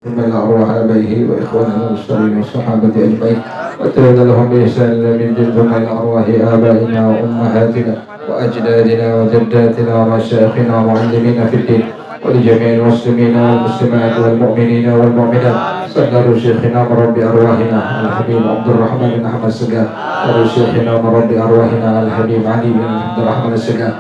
ثم إلى أرواح آبائه وإخوانه المرسلين والصحابة أجمعين وتولى لهم بإحسان إلى من ثم إلى أرواح آبائنا وأمهاتنا وأجدادنا وجداتنا ومشايخنا ومعلمينا في الدين ولجميع المسلمين والمسلمات والمؤمنين والمؤمنات صلى شيخنا ورب أرواحنا الحبيب عبد الرحمن بن أحمد السقا شيخنا ورب أرواحنا الحبيب علي بن عبد الرحمن السقا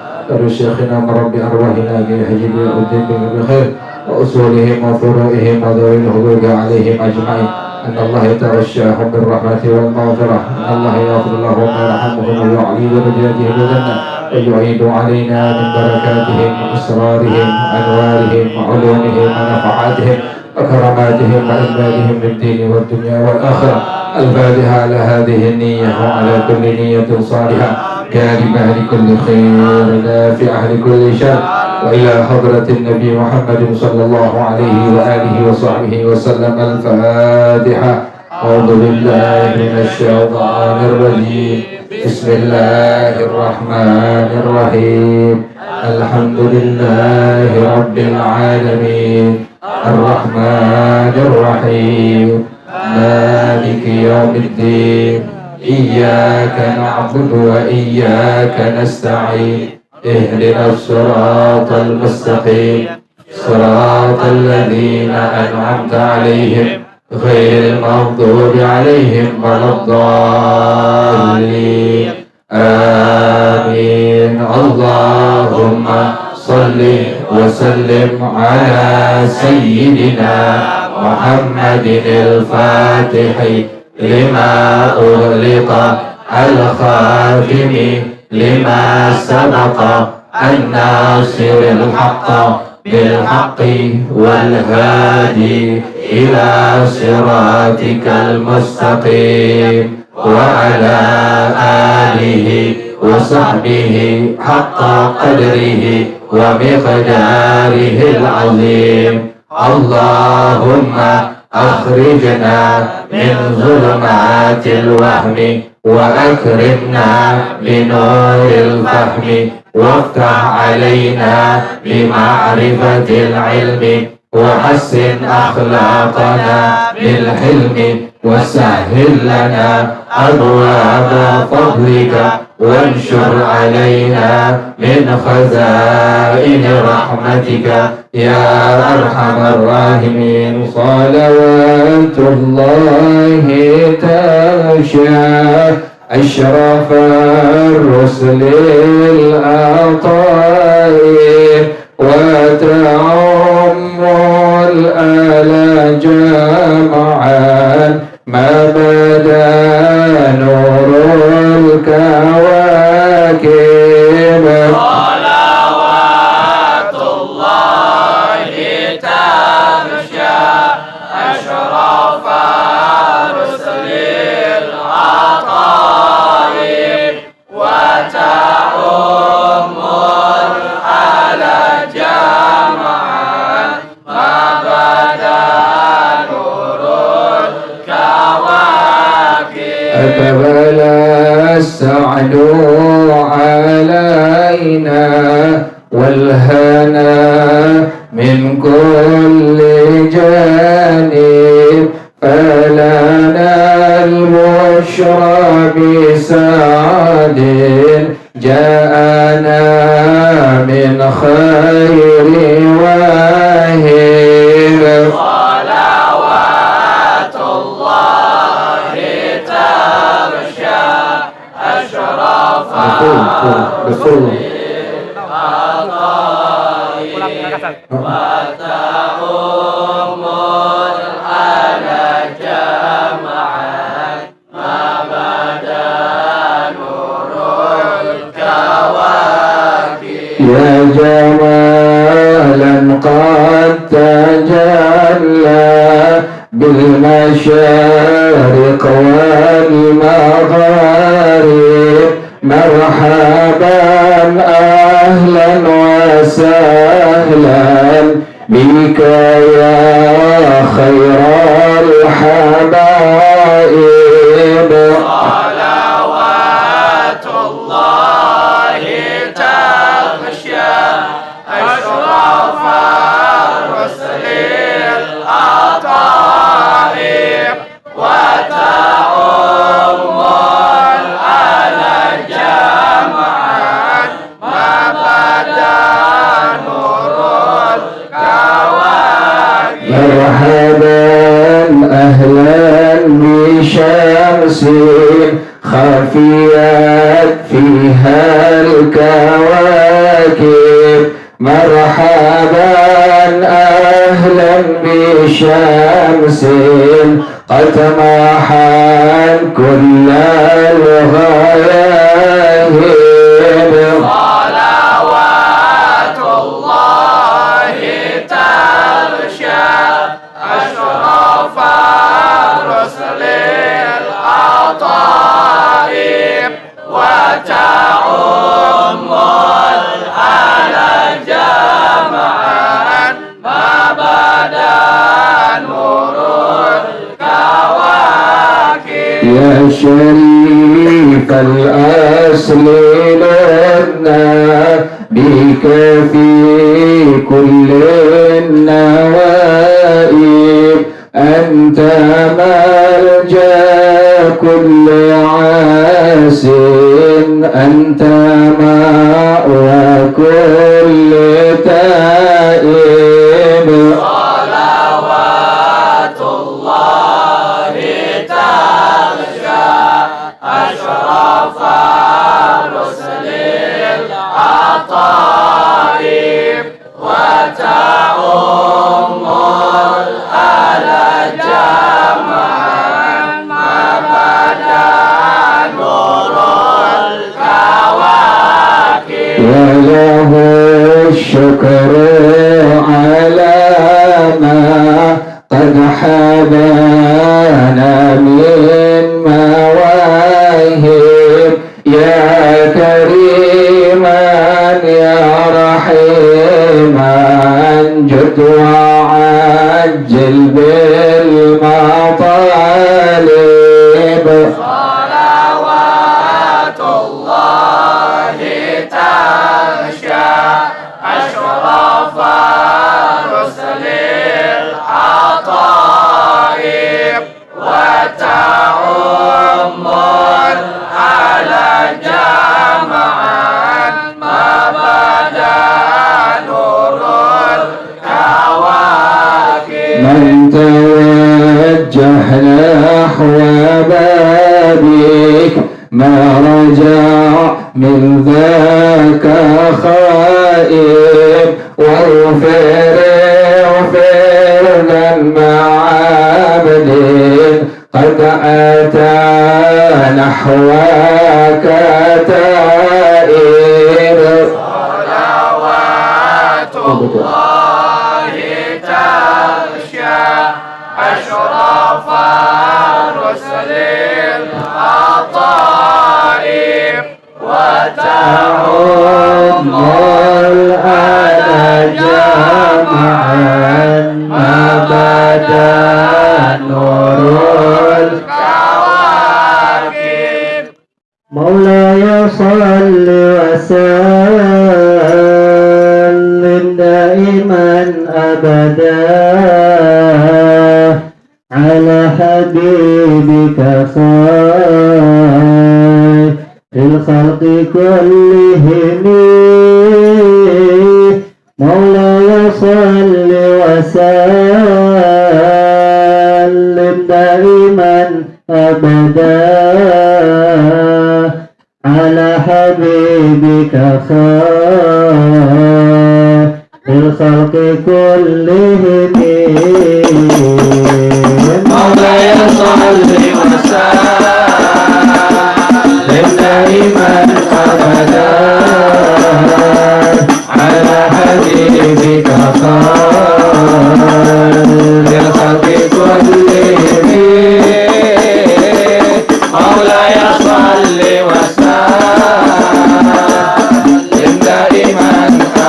شيخنا ورب أرواحنا لحجي الدين بن بخير وأصولهم وفروعهم وذوي الحقوق عليهم أجمعين أن الله يتغشاهم بالرحمة والمغفرة أن الله يغفر لهم ويرحمهم ويعلي درجاتهم الجنة ويعيد علينا من بركاتهم وأسرارهم وأنوارهم وعلومهم ونفحاتهم وكراماتهم وإمدادهم للدين والدنيا والآخرة. الفاتحة على هذه النية وعلى كل نية صالحة كارمة لكل خير نافعة لكل شر وإلى حضرة النبي محمد صلى الله عليه وآله وصحبه وسلم. الفاتحة. أعوذ بالله من الشيطان الرجيم. بسم الله الرحمن الرحيم. الحمد لله رب العالمين الرحمن الرحيم مالك يوم الدين إياك نعبد وإياك نستعين اهدنا الصراط المستقيم صراط الذين أنعمت عليهم غير المغضوب عليهم ولا الضالين آمين. اللهم صل وسلم على سيدنا محمد الفاتح لما أغلق الخاتم لما سبق الناصر الحق بالحق والهادي إلى صراطك المستقيم وعلى آله وصحبه حق قدره ومقداره العظيم. اللهم أخرجنا من ظلمات الوهم وأكرمنا بنور الفهم وافتح علينا بمعرفة العلم وحسن أخلاقنا بالحلم وسهل لنا أبواب فضلك وانشر علينا من خزائن رحمتك يا أرحم الراحمين. صلوات الله تغشى أشرف الرسل العطاء وتعم الآل جمعا ما بدا نور الكواكب. صلوات الله تغشى أشرف رسل العطاء وتعم الآل جمعا ما بدا نور الكواكب. أقبل السعد علينا والهنا من كل جانب فلنا البشرى بسعد جاءنا من خير واهب. صلوات الله تغشى أشرف betul. وتعم الآل جمعا ما بدا نور الكواكب. يا جمالا قد تجلى بالمشارق والمغارب مرحبا أهلا وسهلا بك يا خير الحبائب. صلوات الله تغشى أشرف الرسل العطاء مرحبا أهلا بشمس خفيت فيها الكواكب مرحبا أهلا بشمس قد تمحت كل الغياهب صلوات الله تغشى أشرف الرسل الأطائب وتعم الآل جمعا ما بدا نور الكواكب يا شريف الأصل لنا بك في كل النوائب أنت ملجأ كل عاس أنت مأوى كل تائب صلوات الله تغشى أشرف الرسل الأطائب وتعم الآل جمعا ما بدا نور الكواكب وله الشكر على ما قد حبانا من مواهب يا كريما يا رحيما جد وعجل بالمطالب صلوات الله تغشى أشرف الرسل الأطائب وتعم الآل جمعا ما بدا نور الكواكب من توجه نحو بابك ما رجع من ذاك خائب واغفر للمعابد قد أتى نحوك تائب صلوات الله تغشى أشرف الرسل الأطائب وتعم الآن جمعا ما بدا نور الكواكب مولاي صل وسلم دائما أبدا على حبيبك خير الخلق كلهم مولاي صل وسلم دائما أبدا على حبيبك خير الخلق كلهم مولاي صل وسلم دائما أبدا على حبيبك خير الخلق كلهم مولاي صل وسلم دائما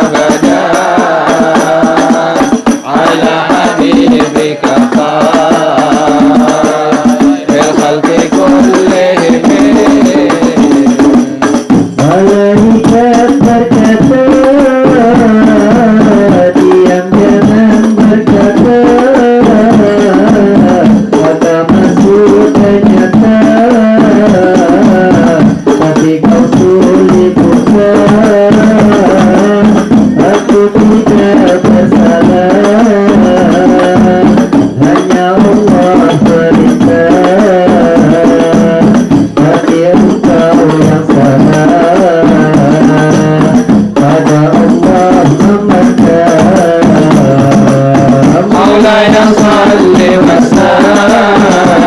أبدا على حبيبك خير الخلق كلهم ملائكة berkata diam jangan berkata kata masuk ternyata tapi kau sulit buka aku tidak bersalah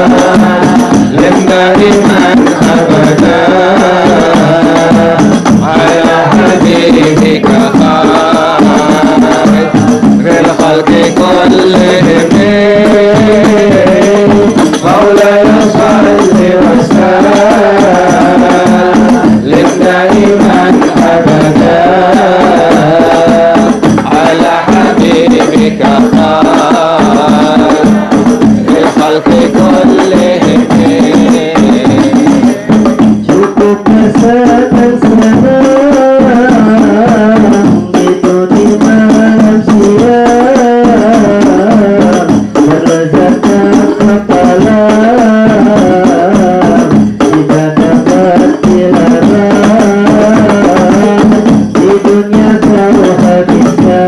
وسلم دائما أبدا على حبيبك خير الخلق كلهم مولاي صل وسلم دائما أبدا على حبيبك الخلق كلهم cukup rasakan senang itu di malam siang melezatkan kepala tidak dapat dilarang di dunia kau habiskan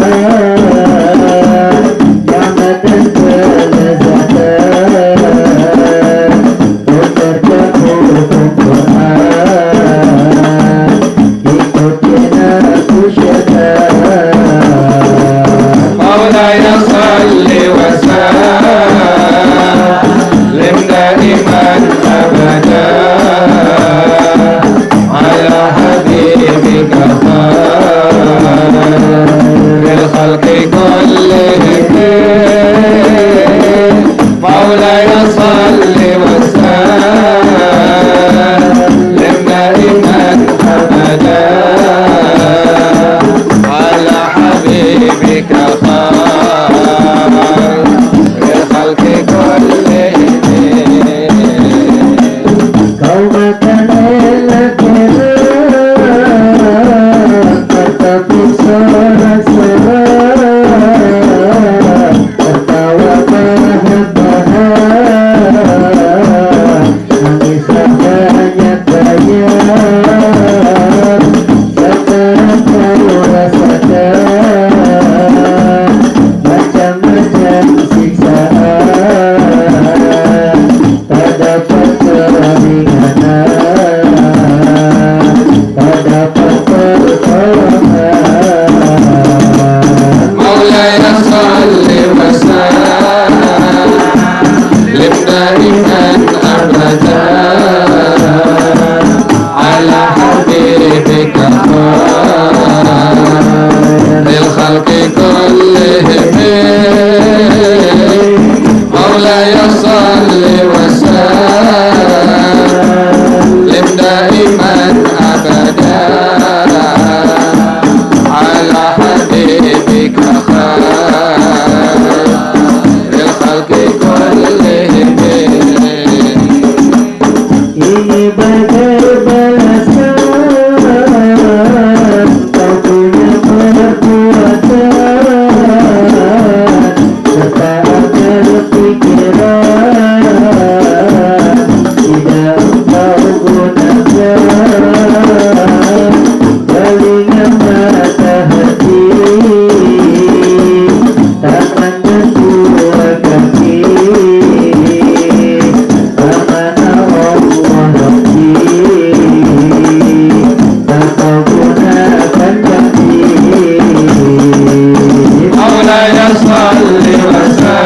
nyaman dan kelezatan berterjemur Quran ikutin aku syaitan مولاي صل وسلم دائما أبدا على حبيبك خير الخلق كلهم مولاي صل وسلم دائما أبدا على حبيبك خير الخلق كلهم kau makan enak-enak tetapi sorak-sorak tertawa bahak-bahak nangislah banyak-banyak sekarang kau rasakan macam-macam siksaan tak dapat keringanan tak dapat pertolongan مولاي صل وسلم دائما أبدا على حبيبك خير الخلق كلهم مولاي صل وسلم دائما أبدا على حبيبك خير الخلق كلهم ini bagai balasan kau punya perbuatan serta akal pikiran tidak engkau gunakan telinga mata hati tangan dan dua kaki amanah Allah Rabbi tak kau gunakan janji مولاي صل وسلم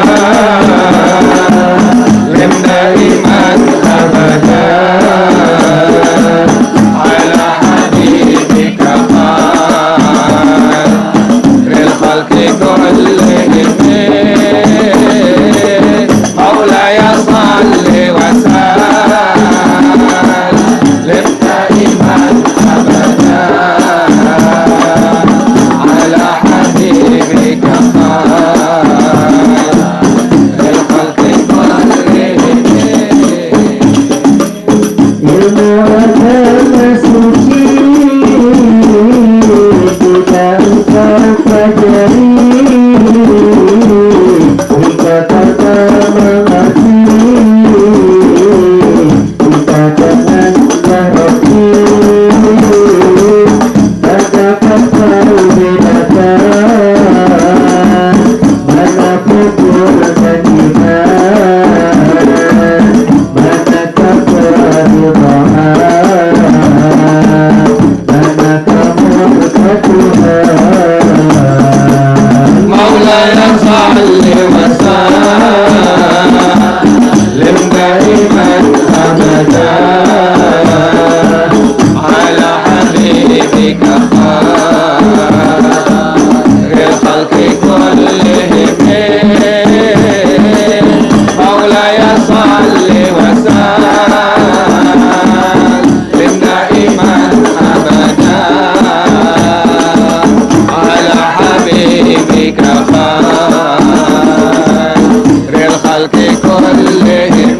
كلهم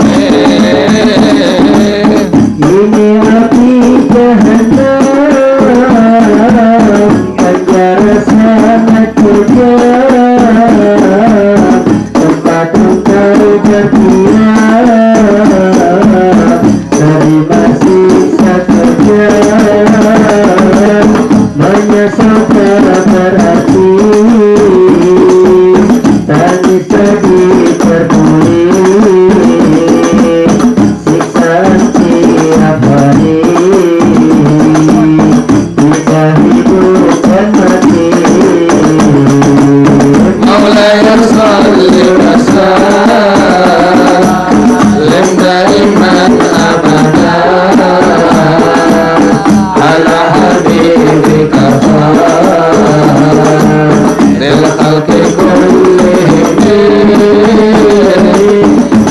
ini api jahanam penjara sangat kejam tempat engkau berdiam terima siksa kejam menyesal berarti tangis sedih bergulir siksaan tiap hari bisa hidup dan mati مولاي صل وسلم دائما ابدا على حبيبك خير الخلق كلهم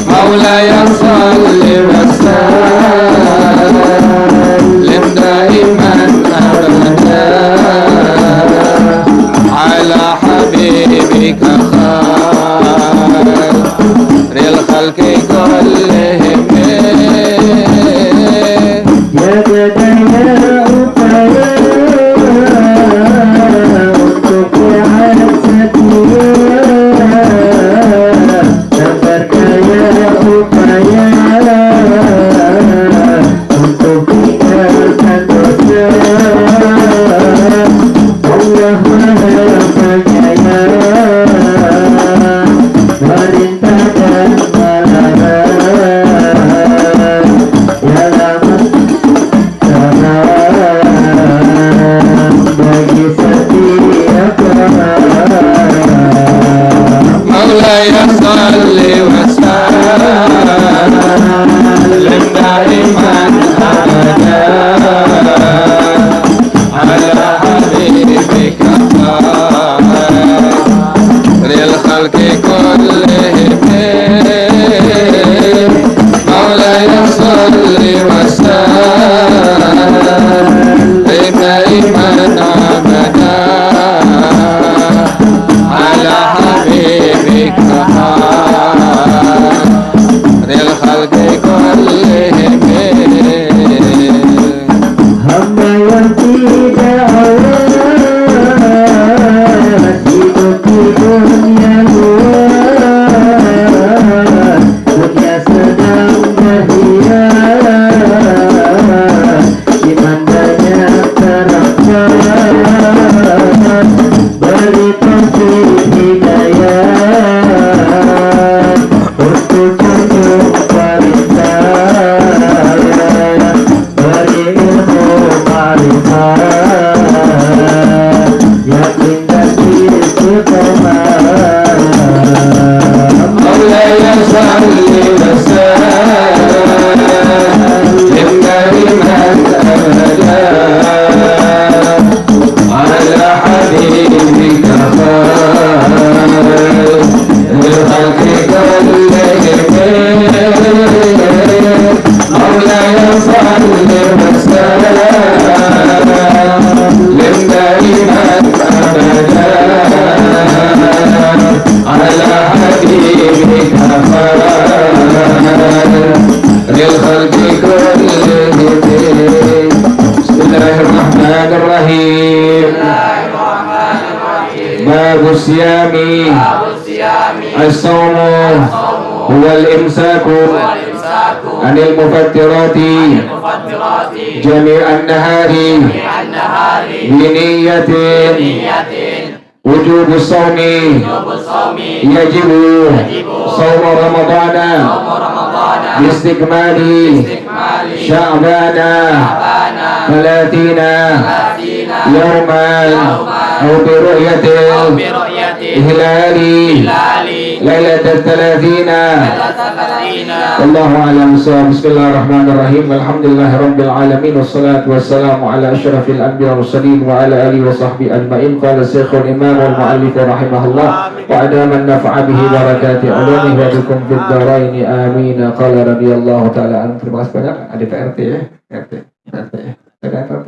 مولاي صل وسلم دائما ابدا على حبيبك خير الخلق كلهم jaga daya upaya untuk yang setia sabar daya upaya untuk tinggalkan dosa Allah Maha Penyayang merintah dan melarang dalam bagi setiap orang مولاي صل وسلم دائما ابدا على حبيبك خير الخلق كلهم مولاي صل وسلم دائما ابدا على حبيبك خير الخلق كلهم hamba yang tidak Allah hidup di dunia luar dunia sedang berhias iman banyak terangkan beri taufik hidayah untuk tunjuk perintah beri ilmu marifat yakin dan istiqomah مولاي صل وسلم دائما ابدا على حبيبك خير الخلق كلهم مولاي صل وسلم دائما ابدا على حبيبك للخلق كلهم بسم الله الرحمن الرحيم باب الصيام الصوم هو الإمساك عن المفطرات جميع النهار بنية وجوب الصوم يجب صوم رمضان باستكمال شعبان 30 يوما أو برؤية الهلال ليلة 30 والله أعلم. بسم الله الرحمن الرحيم والحمد لله رب العالمين والصلاة والسلام على أشرف الأنبياء والمرسلين وعلى آله وصحبه أجمعين. قال الشيخ الإمام والمؤلف رحمه الله وأدام النفع به بركات علومه وبكم في الدارين آمين. قال رضي الله تعالى عنه. Terima kasih banyak. Ada PRT ya, RT ya. Ada RT.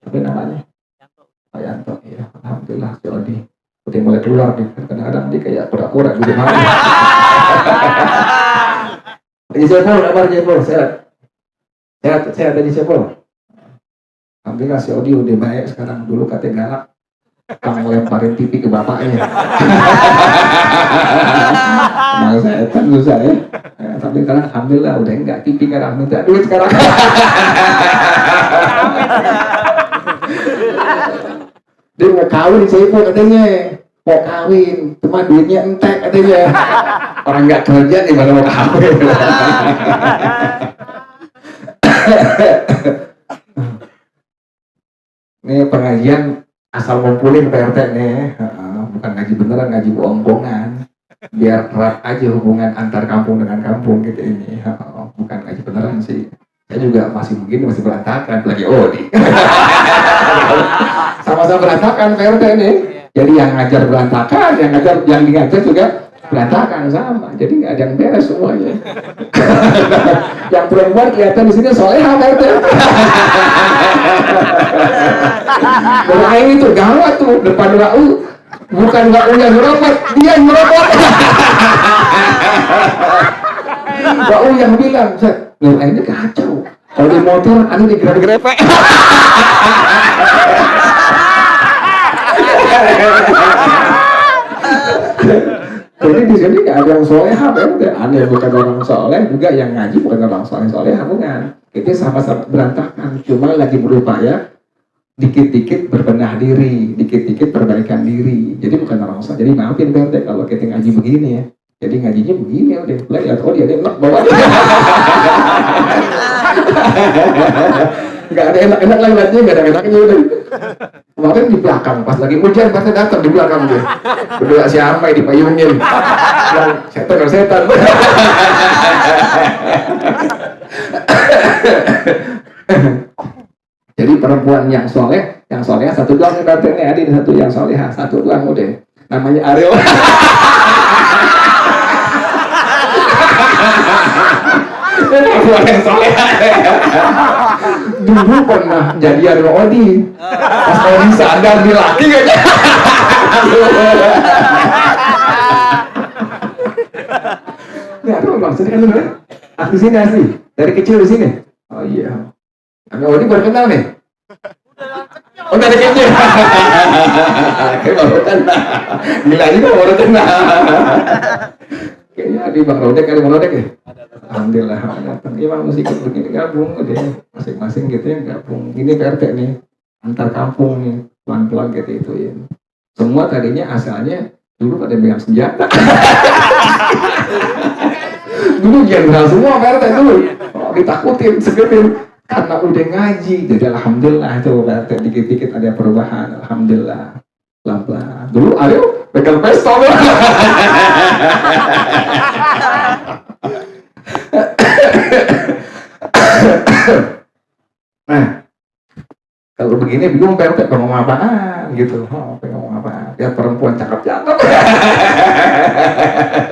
Apa namanya? Pak Yanto. Ya, alhamdulillah si Odi. Udah mulai keluar nih. Kadang-kadang dia kayak kura-kura gitu. Haji Saiful, kabar Haji Saiful, sehat? Sehat Haji Saiful. Alhamdulillah si Odi udah baik sekarang, dulu katanya galak. Kamu lemparin TV ke bapaknya. Emang setan susah ya. Tapi sekarang alhamdulillah udah enggak, TV sekarang minta duit sekarang. Dia mau kawin Saiful katanya. Mau kawin, cuma duitnya entek katanya. Orang nggak kerja nih baru mau kawin. Ini pengajian asal ngumpulin PRT nih, bukan ngaji beneran, ngaji bohong-bohongan. Biar erat aja hubungan antar kampung dengan kampung gitu ini. Bukan ngaji beneran sih. Saya juga masih begini, masih berantakan, lagi Odi. Sama-sama berantakan PRT nih. Jadi yang ngajar berantakan, yang ngajar juga berantakan sama. Jadi nggak ada yang beres semuanya. Yang perempuan kelihatan di sini soleha PRT. Doain itu gawat tuh depan WU. Bukan WU yang ngerokok, dia yang ngerokok. WU yang bilang, loh ini kacau. Kalau di motor, anu digrep-grepek. Jadi di sini nggak ada yang soleh, aneh bukan orang soleh, juga yang ngaji bukan orang soleh bukan. Kita sama-sama berantakan, cuma lagi berupaya dikit-dikit berbenah diri, dikit-dikit perbaikan diri. Jadi bukan orang soleh. Jadi maafin Bente kalau kita ngaji begini ya. Jadi ngajinya begini udah, lihat oh dia enak bawa. Nggak ada enak-enak lagi lihatnya, nggak ada enaknya udah. Kemarin di belakang, pas lagi hujan, pasti datang di belakang dia. Berdua si Amai dipayungin. Yang setan. Jadi perempuan yang soleh satu doang yang datang nih, Adin satu yang soleha, satu doang udah. Namanya Ariel. Perempuan yang soleha. Dulu pernah jadian sama Odi. Pas Odi sadar di laki kayaknya. Ini aduh bang, sini kan dulu ya. Aku sini asli, dari kecil di sini. Oh iya. Kami Odi baru kenal nih. Oh dari kecil. Baru kenal. Gila juga baru kenal. Kayaknya di Bang Rodek, ada Bang Rodek ya? Alhamdulillah datang. Iya Bang, masih ikut begini gabung deh. Masing-masing gitu ya gabung. Ini PRT nih, antar kampung nih. Pelan-pelan gitu itu ya. Semua tadinya asalnya dulu pada pegang senjata. Dulu jenderal semua PRT dulu. Oh, ditakutin, segetin. Karena udah ngaji. Jadi alhamdulillah itu PRT dikit-dikit ada perubahan. Alhamdulillah. Pelan-pelan. Dulu ayo pegang pistol. Nah, kalau begini bingung PRT ngomong apaan gitu. Oh, ngomong apaan? Lihat perempuan cakep-cakep.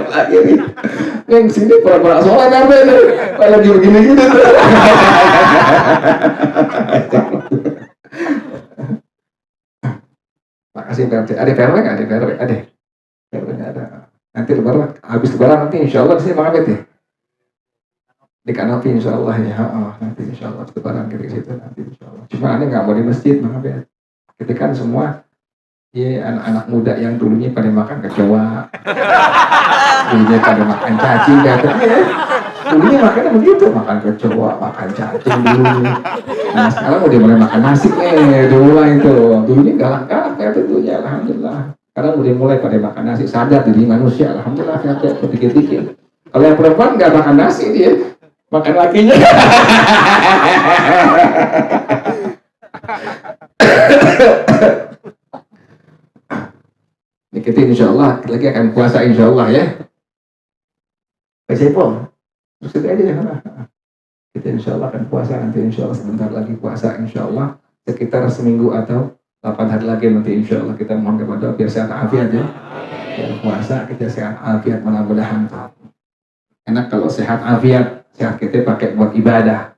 Lagi nih. Yang sini pura-pura soleh PRT nih. Lagi begini gitu. Makasih PRT. Ada PRW nggak? Ada PRW? Ada. PRW nggak ada. Nanti lebaran, habis lebaran nanti insya Allah sih Bang Abed ya. Di kanopi insya Allah ya. Nanti insya Allah lebaran kita ke situ nanti insya Allah. Cuma aneh nggak mau di masjid Bang Abed. Kita kan semua ya anak-anak muda yang dulunya pada makan kecoa, dulunya pada makan cacing katanya. Dulunya makannya begitu, makan kecoa, makan cacing dulu. Nah sekarang udah mulai makan nasi nih, dulu lah itu. Dulunya galak-galak kayak dulunya, alhamdulillah. Sekarang udah mulai pada makan nasi, sadar diri manusia, alhamdulillah kayak sedikit-sedikit. Kalau yang perempuan nggak makan nasi dia, makan lakinya. Ini kita insya Allah lagi akan puasa insya Allah ya. Kesepong. Terus itu aja ya. Kita insya Allah akan puasa nanti insya Allah sebentar lagi puasa insya Allah sekitar seminggu atau 8 hari lagi nanti insya Allah kita mohon kepada biar sehat afiat ya. Biar puasa kita sehat afiat mudah-mudahan. Enak kalau sehat afiat, sehat kita pakai buat ibadah.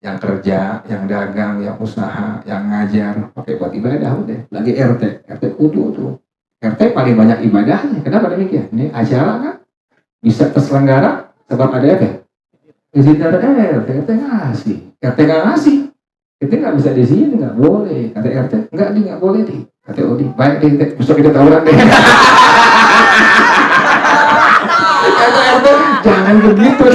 Yang kerja, yang dagang, yang usaha, yang ngajar pakai buat ibadah udah. Lagi RT kudu tuh. RT paling banyak ibadahnya. Kenapa demikian? Ini acara kan bisa terselenggara Sebab ada apa? Izin dari RT ngasih. RT nggak ngasih. Kita nggak bisa di sini, nggak boleh. Kata RT, nggak boleh di. Kata Odi, baik deh, besok kita tawuran deh. Kata RT, jangan begitu.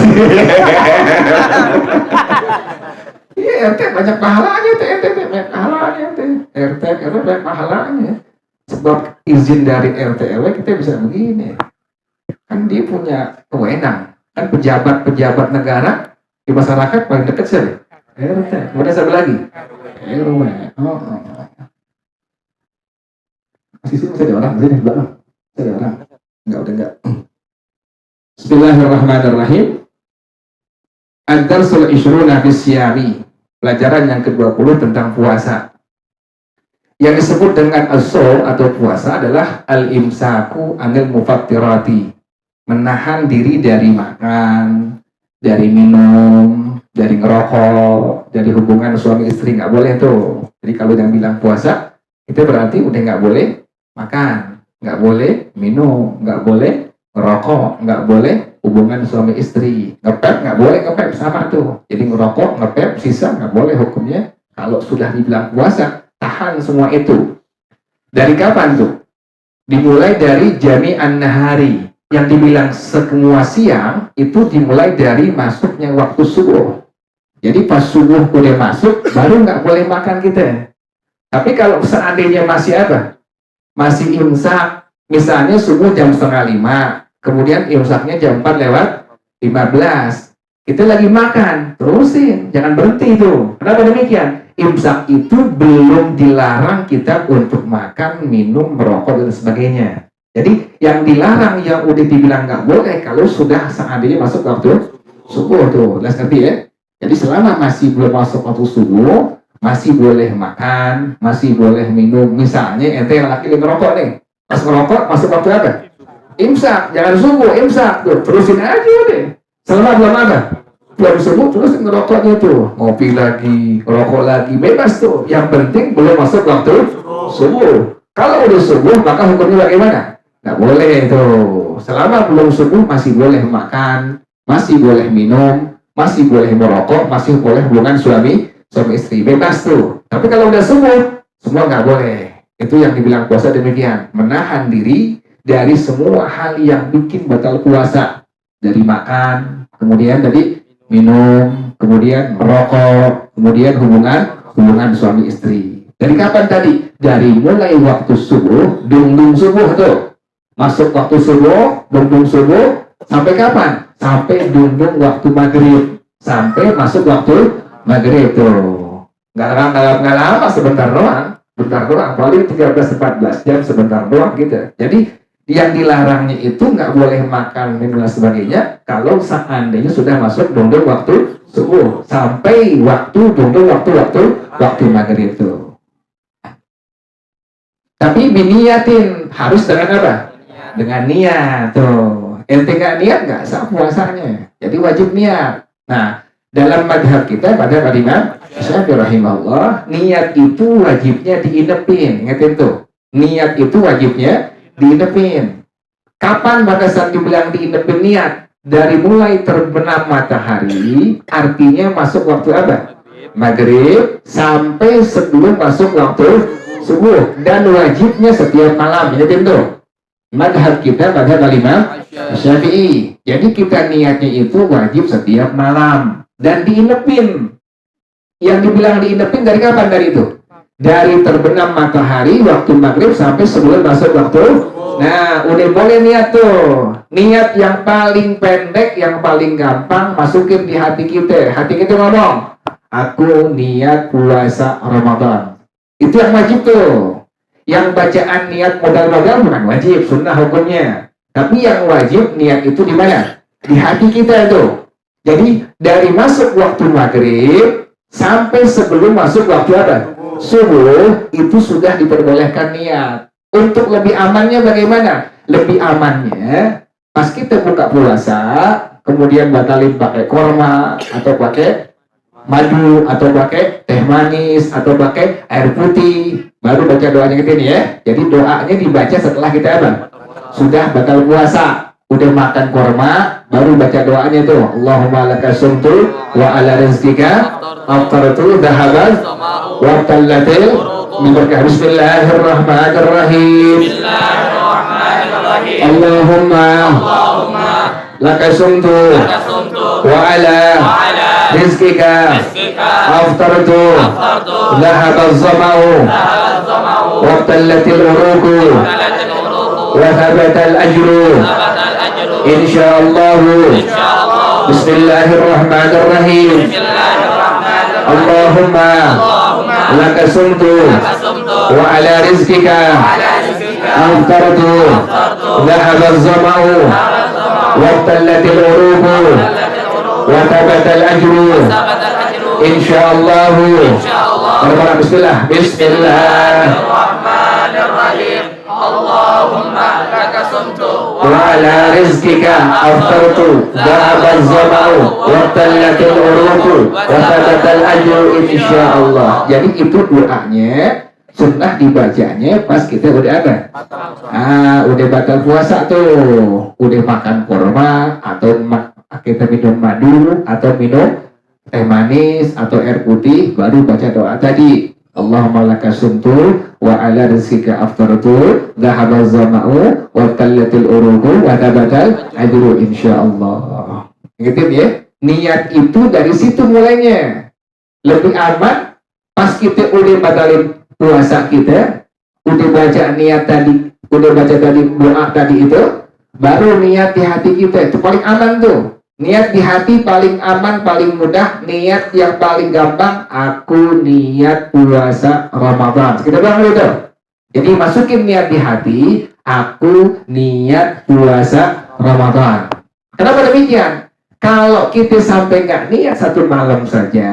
Iya, RT banyak pahalanya, RT banyak pahalanya, RT banyak pahalanya. Sebab izin dari RT RW kita bisa begini. Kan dia punya kewenang. Kan pejabat negara di masyarakat paling dekat siapa? RT. Kemudian siapa lagi? RW. Masih sini masih ada orang, masih ada orang. Masih ada orang. Enggak. Bismillahirrahmanirrahim. Ad-darsul ishruna fis siyami. Pelajaran yang ke-20 tentang puasa. Yang disebut dengan as-shaum atau puasa adalah al-imsaku anil mufattirati. Menahan diri dari makan, dari minum, dari ngerokok, dari hubungan suami istri, nggak boleh tuh. Jadi kalau yang bilang puasa, itu berarti udah nggak boleh makan, nggak boleh minum, nggak boleh ngerokok, nggak boleh hubungan suami istri. Ngepep nggak boleh, ngepep sama tuh. Jadi ngerokok, ngepep, sisa nggak boleh hukumnya. Kalau sudah dibilang puasa, tahan semua itu. Dari kapan tuh? Dimulai dari jami'an nahari. Yang dibilang semua siang itu dimulai dari masuknya waktu subuh. Jadi pas subuh udah masuk, baru nggak boleh makan kita. Tapi kalau seandainya masih apa? Masih imsak, misalnya subuh jam 4:30, kemudian imsaknya jam 4:15. Kita lagi makan, terusin, jangan berhenti itu. Kenapa demikian? Imsak itu belum dilarang kita untuk makan, minum, merokok dan sebagainya. Jadi yang dilarang yang udah dibilang nggak boleh kalau sudah seandainya masuk waktu subuh tuh, jelas ngerti ya? Jadi selama masih belum masuk waktu subuh, masih boleh makan, masih boleh minum. Misalnya ente yang laki ngerokok nih, pas ngerokok masuk waktu apa? Imsak, jangan subuh, imsak tuh, terusin aja deh. Selama belum apa? Belum subuh terus ngerokoknya tuh, ngopi lagi, ngerokok lagi, bebas tuh. Yang penting belum masuk waktu subuh. Kalau udah subuh maka hukumnya bagaimana? Nggak boleh tuh. Selama belum subuh masih boleh makan, masih boleh minum, masih boleh merokok, masih boleh hubungan suami istri, bebas tuh. Tapi kalau udah subuh, semua nggak boleh. Itu yang dibilang puasa demikian, menahan diri dari semua hal yang bikin batal puasa. Dari makan, kemudian tadi minum, kemudian merokok, kemudian hubungan suami istri. Dari kapan tadi? Dari mulai waktu subuh, dung subuh tuh. Masuk waktu subuh, dung subuh, sampai kapan? Sampai dung waktu maghrib. Sampai masuk waktu maghrib tuh. Nggak lama, sebentar doang. Paling 13-14 jam sebentar doang gitu. Jadi yang dilarangnya itu nggak boleh makan, minum dan sebagainya kalau seandainya sudah masuk dung waktu subuh. Sampai waktu dung waktu maghrib tuh. Tapi biniyatin, harus dengan apa? Dengan niat tuh. Ente nggak niat nggak sah puasanya. Jadi wajib niat. Nah, dalam madhab kita pada Imam Syafi'i rahimahullah, niat itu wajibnya diinepin. Ingatin tuh. Niat itu wajibnya diinepin. Kapan pada saat dibilang diinepin niat? Dari mulai terbenam matahari, artinya masuk waktu apa? Maghrib, sampai sebelum masuk waktu subuh. Dan wajibnya setiap malam. Ingatin tuh. Madhab kita madhab Imam Syafi'i. Jadi kita niatnya itu wajib setiap malam dan diinepin. Yang dibilang diinepin dari kapan dari itu? Dari terbenam matahari waktu maghrib sampai sebelum masuk waktu. Nah, udah boleh niat tuh. Niat yang paling pendek, yang paling gampang masukin di hati kita. Hati kita ngomong, aku niat puasa Ramadan. Itu yang wajib tuh. Yang bacaan niat modal-modal bukan wajib, sunnah hukumnya. Tapi yang wajib niat itu di mana? Di hati kita itu. Jadi dari masuk waktu maghrib sampai sebelum masuk waktu apa? Subuh, itu sudah diperbolehkan niat. Untuk lebih amannya bagaimana? Lebih amannya pas kita buka puasa, kemudian batalin pakai korma atau pakai madu atau pakai teh manis atau pakai air putih, baru baca doanya gitu nih ya. Jadi doanya dibaca setelah kita apa? Sudah batal puasa. udah makan kurma, baru baca doanya tuh. Allahumma laka sumtu wa ala rizkika aftartu dhahabaz wa tallatil berkah. Bismillahirrahmanirrahim. Allahumma laka sumtu wa ala rizkika aftartu dhahabaz zama'u wa tallatil uruqu wa thabatal ajru insyaallah. Bismillahirrahmanirrahim. Allahumma laka sumtu wa ala rizkika aftartu dhahabaz zama'u wa tallatil uruqu wa thabatal ajru insyaallah. Bismillah. Bismillahirrahmanirrahim. Allahumma laka sumtu wa ala rizkika aftartu dhahabaz zama'u wa tallatil uruqu wa thabatal ajru insyaallah. Jadi itu doanya sunnah dibacanya pas kita udah ada. Udah batal puasa tuh, udah makan kurma atau kita minum madu atau minum teh manis atau air putih, baru baca doa tadi. Allahumma laka sumtu wa ala rizkika aftartu dhahabaz zama'u wa tallatil uruqu wa thabatal ajru insyaallah. Gitu ya. Niat itu dari situ mulainya. Lebih aman pas kita udah batalin puasa kita, udah baca niat tadi, udah baca tadi doa tadi itu, baru niat di hati kita. Itu paling aman tuh. Niat di hati paling aman, paling mudah. Niat yang paling gampang, aku niat puasa Ramadan. Kita bilang gitu. Jadi masukin niat di hati, aku niat puasa Ramadan. Kenapa demikian? Kalau kita sampai nggak niat satu malam saja,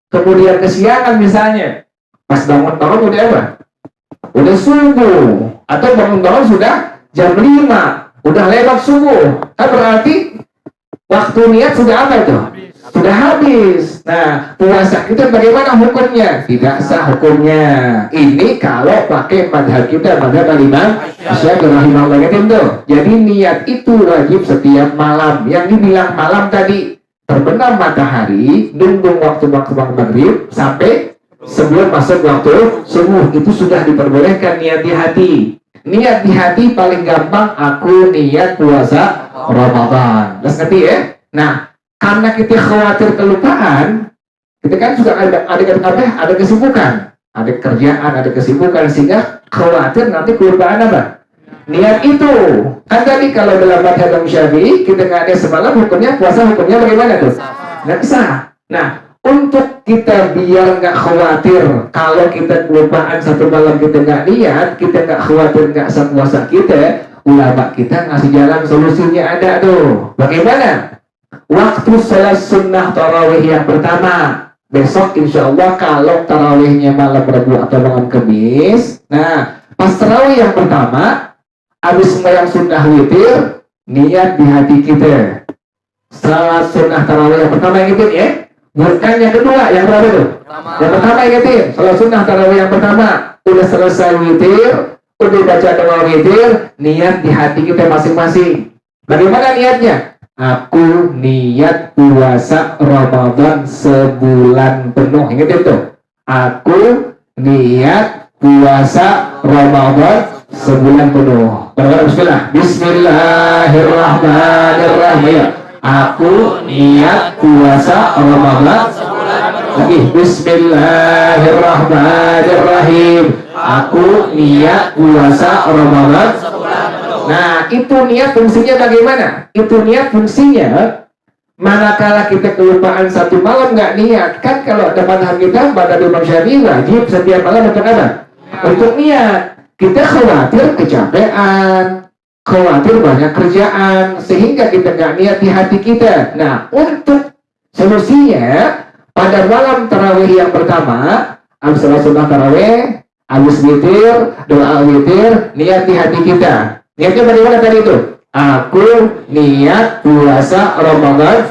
kemudian kesiangan misalnya, pas bangun-bangun udah apa? Udah subuh. Atau bangun-bangun sudah jam 5, udah lewat subuh. Kan berarti waktu niat sudah apa itu? Sudah habis. Nah, puasa kita bagaimana hukumnya? Tidak sah hukumnya. Ini kalau pakai madhab kita, madhab Imam Syafi'i rahimahullah itu. Jadi niat itu wajib setiap malam. Yang dibilang malam tadi, terbenam matahari, nunggu waktu maghrib sampai sebelum masuk waktu subuh, itu sudah diperbolehkan niat di hati. Niat di hati paling gampang, aku niat puasa Ramadan. Terus ngerti ya? Nah, karena kita khawatir kelupaan, kita kan juga ada kesibukan, ada kerjaan, ada kesibukan, sehingga khawatir nanti kelupaan apa? Niat itu. Kan tadi kalau dalam madhab Syafi'i kita nggak ada semalam, hukumnya puasa hukumnya bagaimana tuh? Nggak bisa. Nah, untuk kita biar nggak khawatir kalau kita kelupaan satu malam kita nggak niat, kita nggak khawatir nggak sah puasa kita, ulama kita ngasih jalan solusinya ada tuh. Bagaimana? Waktu salat sunnah tarawih yang pertama, besok insya Allah kalau tarawihnya malam Rabu atau malam Kamis, nah pas tarawih yang pertama, habis sembahyang sunnah witir, niat di hati kita. Salat sunnah tarawih yang pertama ingetin ya, bukan yang kedua, yang berapa itu? Yang pertama ingetin, salat sunnah tarawih yang pertama, udah selesai witir, udah baca doa witir, niat di hati kita masing-masing. Bagaimana niatnya? Aku niat puasa Ramadan sebulan penuh. Ingat itu. Aku niat puasa Ramadan sebulan penuh. Bismillah. Bismillahirrahmanirrahim. Aku niat puasa Ramadan sebulan penuh. Lagi. Bismillahirrahmanirrahim. Aku niat puasa Ramadan sebulan penuh. Nah, itu niat fungsinya bagaimana? Itu niat fungsinya, manakala kita kelupaan satu malam nggak niat, kan kalau ada madhab kita, madhab Imam Syafi'i wajib setiap malam untuk apa? Untuk niat. Kita khawatir kecapean, khawatir banyak kerjaan, sehingga kita nggak niat di hati kita. Nah, untuk solusinya, pada malam tarawih yang pertama, habis salat sunnah tarawih, habis witir, doa witir, niat di hati kita. Niatnya bagaimana tadi itu? Aku niat puasa Ramadan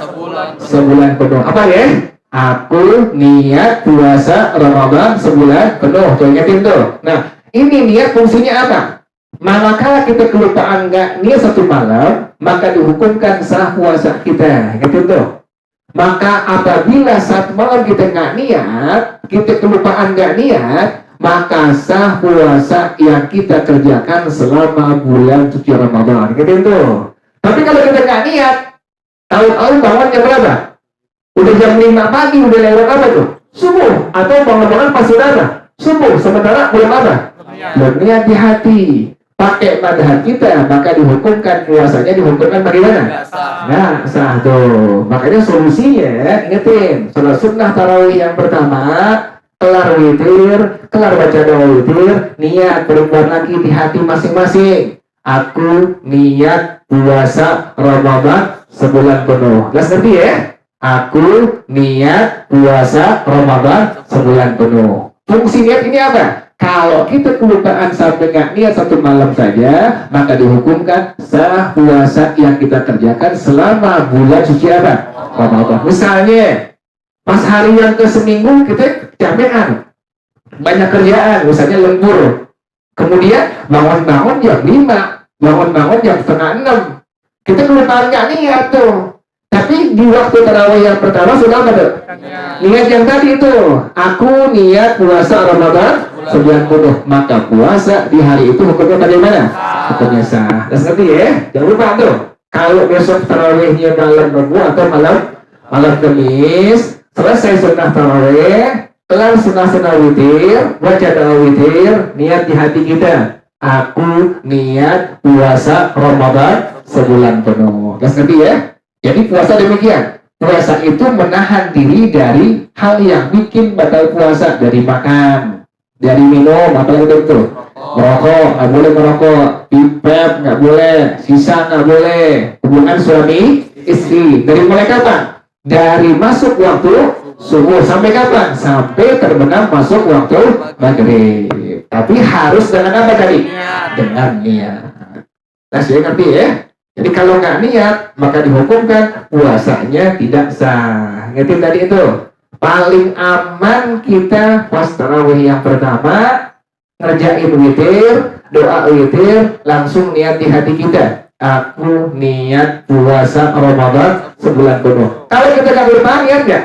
sebulan penuh. Apa ya? Aku niat puasa Ramadan sebulan penuh. Tuh ingetin tuh. Nah, ini niat fungsinya apa? Manakala kita kelupaan nggak niat satu malam, maka dihukumkan sah puasa kita. Gitu tuh. Maka apabila saat malam kita nggak niat, kita kelupaan nggak niat, maka sah puasa yang kita kerjakan selama bulan suci Ramadan. Gitu tuh. Tapi kalau kita nggak niat, tahu-tahu bangun jam berapa? Udah jam 5 pagi, udah lewat apa tuh? Subuh. Atau bangun-bangun pas sudah apa? Subuh. Sementara belum apa? Belum niat di hati. Pakai madhab kita, maka dihukumkan puasanya dihukumkan bagaimana? Nggak sah tuh. Makanya solusinya, ingetin, sholat sunnah tarawih yang pertama, kelar witir, kelar baca doa witir, niat berbuat lagi di hati masing-masing. Aku niat puasa Ramadan sebulan penuh. Jelas ngerti ya? Aku niat puasa Ramadan sebulan penuh. Fungsi niat ini apa? Kalau kita kelupaan sampai nggak niat satu malam saja, maka dihukumkan sah puasa yang kita kerjakan selama bulan suci apa? Ramadan. Misalnya, pas hari yang ke-seminggu kita capean, banyak kerjaan, misalnya lembur. Kemudian bangun-bangun jam 5, bangun-bangun jam setengah 6. Kita kelupaan nggak niat tuh. Tapi di waktu tarawih yang pertama sudah apa tuh? Niat yang tadi itu, aku niat puasa Ramadan sebulan penuh, maka puasa di hari itu hukumnya bagaimana? Hukumnya sah. Dan ngerti ya? Jangan lupa tuh, kalau besok tarawihnya malam Rabu atau malam Kamis, selesai sunnah tarawih, kelar sunnah witir, baca doa witir, niat di hati kita, aku niat puasa Ramadan sebulan penuh. Dan ngerti ya? Jadi puasa demikian. Puasa itu menahan diri dari hal yang bikin batal puasa, dari makan, dari minum, apalagi itu, merokok, nggak boleh merokok, pipet nggak boleh, sisa nggak boleh, hubungan suami istri. Dari mulai kapan? Dari masuk waktu subuh sampai kapan? Sampai terbenam masuk waktu maghrib. Tapi harus dengan apa tadi? Dengan niat. Nah, saya ngerti ya. Jadi kalau nggak niat, maka dihukumkan puasanya tidak sah. Ngerti tadi itu? Paling aman kita pas tarawih yang pertama, ngerjain witir, doa witir, langsung niat di hati kita. Aku niat puasa Ramadan sebulan penuh. Kalau kita nggak kelupaan, niat nggak?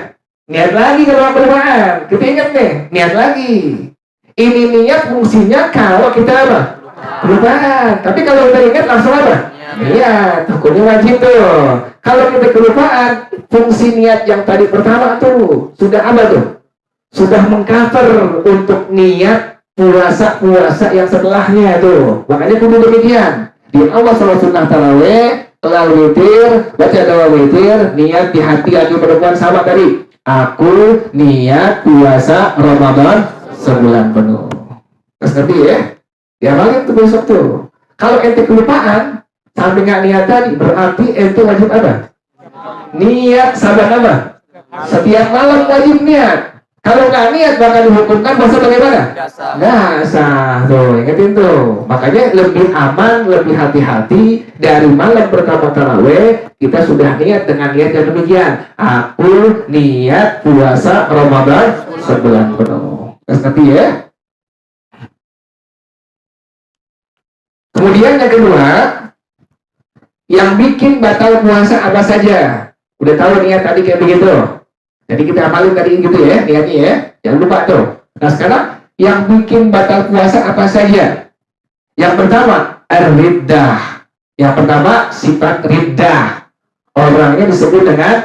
Niat lagi kalau nggak kelupaan. Kita ingat nih, niat lagi. Ini niat fungsinya kalau kita apa? Kelupaan. Tapi kalau kita ingat langsung apa? Niat, hukumnya wajib tuh. Kalau kita kelupaan, fungsi niat yang tadi pertama tuh sudah apa tuh? Sudah mengcover untuk niat puasa-puasa yang setelahnya tuh. Makanya kudu demikian. Di awal sholat sunnah tarawih, kelar witir, baca doa witir, niat di hati lagi perempuan sama tadi. Aku niat puasa Ramadan sebulan penuh. Terus ngerti ya? Diamalin tuh besok tuh. Kalau ente kelupaan sampai nggak niat tadi, berarti ente wajib apa? Niat saban apa? Setiap malam wajib niat. Kalau nggak niat bakal dihukumkan puasa bagaimana? Nggak sah. Tuh, ingetin tuh. Makanya lebih aman, lebih hati-hati dari malam pertama tarawih kita sudah niat dengan niat yang demikian. Aku niat puasa Ramadan sebulan penuh. Terus ngerti ya? Kemudian yang kedua, yang bikin batal puasa apa saja? Udah tahu niat tadi kayak begitu. Jadi kita amalin tadi gitu ya, niatnya ya. Jangan lupa tuh. Nah sekarang, yang bikin batal puasa apa saja? Yang pertama, riddah. Yang pertama, sifat riddah. Orangnya disebut dengan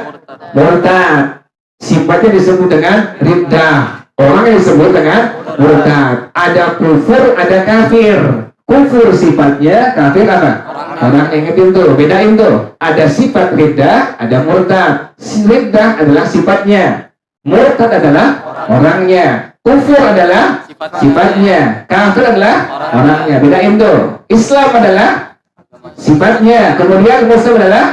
murtad. Sifatnya disebut dengan riddah. Orangnya disebut dengan murtad. Ada kufur, ada kafir. Kufur sifatnya, kafir apa? Orang ingetin tuh, bedain tuh. Ada sifat riddah, ada murtad. Riddah adalah sifatnya, murtad adalah orangnya, kufur adalah sifatnya, kafir adalah orangnya. Bedain tuh. Islam adalah sifatnya, kemudian Muslim adalah